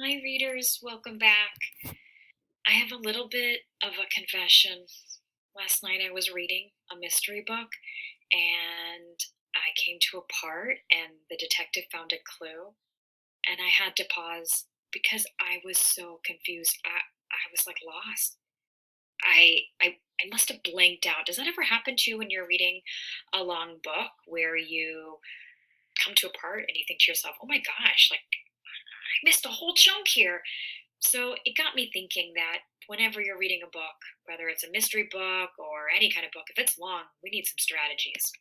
Hi, readers. Welcome back. I have a little bit of a confession. Last night I was reading a mystery book and I came to a part and the detective found a clue and I had to pause because I was so confused. I was like lost. I must have blanked out. Does that ever happen to you when you're reading a long book where you come to a part and you think to yourself, "Oh my gosh, like I missed a whole chunk here." So it got me thinking that whenever you're reading a book, whether it's a mystery book or any kind of book, if it's long, we need some strategies.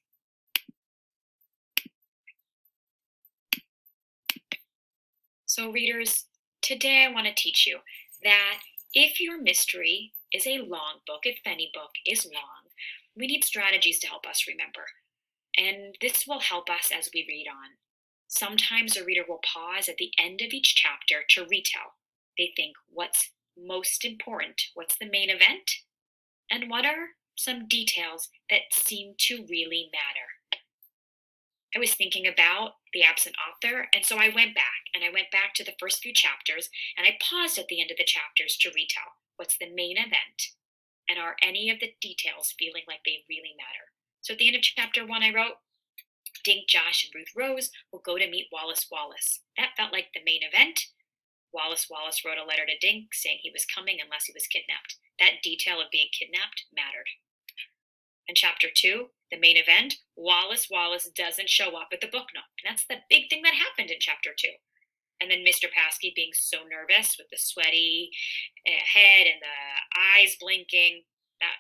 So, readers, today I want to teach you that if your mystery is a long book, if any book is long, we need strategies to help us remember. And this will help us as we read on. Sometimes a reader will pause at the end of each chapter to retell. They think, what's most important? What's the main event? And what are some details that seem to really matter? I was thinking about the absent author, and so I went back to the first few chapters, and I paused at the end of the chapters to retell what's the main event, and are any of the details feeling like they really matter. So at the end of chapter one, I wrote, Dink, Josh, and Ruth Rose will go to meet Wallace Wallace. That felt like the main event. Wallace Wallace wrote a letter to Dink saying he was coming unless he was kidnapped. That detail of being kidnapped mattered. In chapter two, the main event, Wallace Wallace doesn't show up at the book nook. That's the big thing that happened in chapter two. And then Mr. Paskey being so nervous with the sweaty head and the eyes blinking, that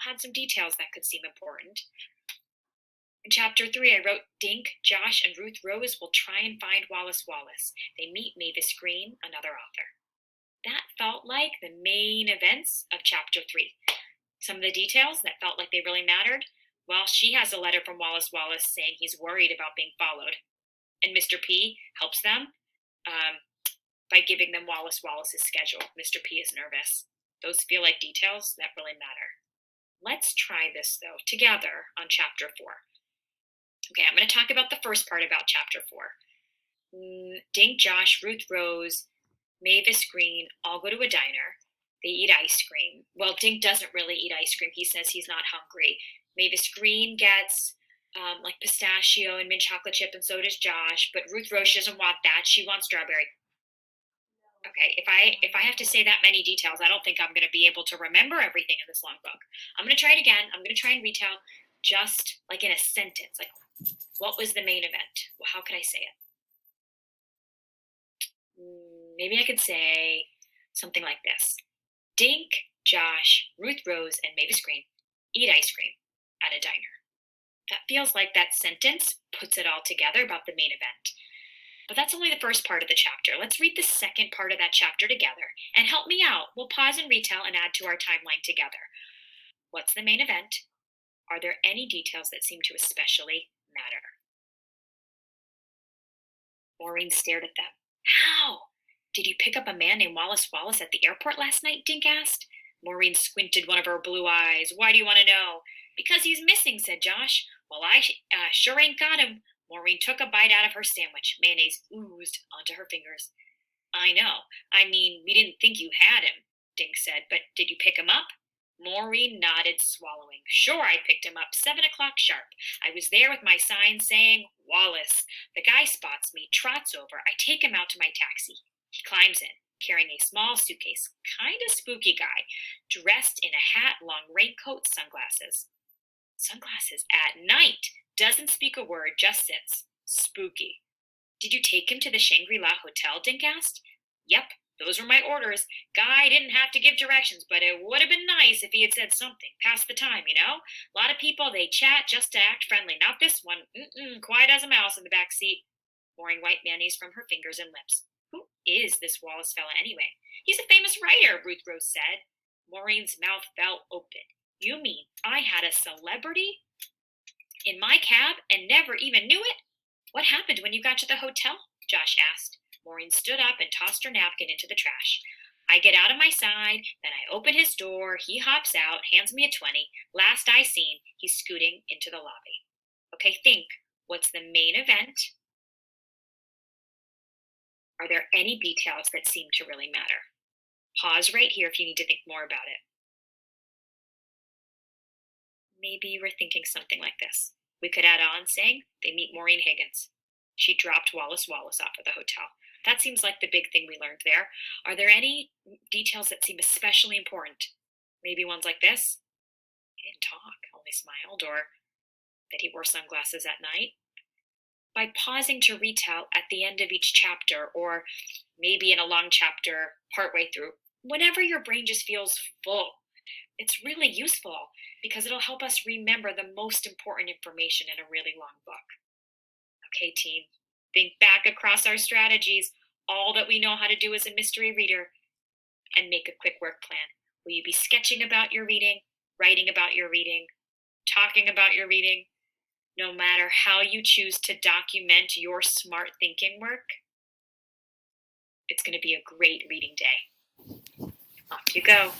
had some details that could seem important. In chapter three, I wrote Dink, Josh, and Ruth Rose will try and find Wallace Wallace. They meet Mavis Green, another author. That felt like the main events of chapter three. Some of the details that felt like they really mattered, well, she has a letter from Wallace Wallace saying he's worried about being followed. And Mr. P helps them by giving them Wallace Wallace's schedule. Mr. P is nervous. Those feel like details that really matter. Let's try this, though, together on chapter four. Okay, I'm going to talk about the first part about chapter four. Dink, Josh, Ruth Rose, Mavis Green all go to a diner. They eat ice cream. Well, Dink doesn't really eat ice cream. He says he's not hungry. Mavis Green gets like pistachio and mint chocolate chip, and so does Josh. But Ruth Rose doesn't want that. She wants strawberry. Okay, if I have to say that many details, I don't think I'm going to be able to remember everything in this long book. I'm going to try it again. I'm going to try and retell just like in a sentence. Like, what was the main event? Well, how could I say it? Maybe I could say something like this. Dink, Josh, Ruth Rose, and Mavis Green eat ice cream at a diner. That feels like that sentence puts it all together about the main event. But that's only the first part of the chapter. Let's read the second part of that chapter together. And help me out. We'll pause and retell and add to our timeline together. What's the main event? Are there any details that seem to especially matter? Maureen stared at them. How? Did you pick up a man named Wallace Wallace at the airport last night? Dink asked. Maureen squinted one of her blue eyes. Why do you want to know? Because he's missing, said Josh. Well, I sure ain't got him. Maureen took a bite out of her sandwich. Mayonnaise oozed onto her fingers. I know. I mean, we didn't think you had him, Dink said, but did you pick him up? Maureen nodded, swallowing. Sure, I picked him up, 7 o'clock sharp. I was there with my sign saying, Wallace. The guy spots me, trots over. I take him out to my taxi. He climbs in, carrying a small suitcase. Kinda spooky guy, dressed in a hat, long raincoat, sunglasses. Sunglasses at night. Doesn't speak a word, just sits. Spooky. Did you take him to the Shangri-La Hotel? Dink asked. Yep, those were my orders. Guy didn't have to give directions, but it would have been nice if he had said something. Pass the time, you know? A lot of people, they chat just to act friendly. Not this one. Quiet as a mouse in the back seat, pouring white mayonnaise from her fingers and lips. Who is this Wallace fella anyway? He's a famous writer, Ruth Rose said. Maureen's mouth fell open. You mean I had a celebrity in my cab and never even knew it? What happened when you got to the hotel? Josh asked. Maureen stood up and tossed her napkin into the trash. I get out of my side, then I open his door, he hops out, hands me a 20. Last I seen, he's scooting into the lobby. Okay, think. What's the main event? Are there any details that seem to really matter? Pause right here if you need to think more about it. Maybe you were thinking something like this. We could add on saying they meet Maureen Higgins. She dropped Wallace Wallace off at the hotel. That seems like the big thing we learned there. Are there any details that seem especially important? Maybe ones like this? He didn't talk, only smiled, or that he wore sunglasses at night. By pausing to retell at the end of each chapter, or maybe in a long chapter partway through, whenever your brain just feels full, it's really useful because it'll help us remember the most important information in a really long book. Okay, team, think back across our strategies, all that we know how to do as a mystery reader, and make a quick work plan. Will you be sketching about your reading, writing about your reading, talking about your reading? No matter how you choose to document your smart thinking work, it's going to be a great reading day. Off you go.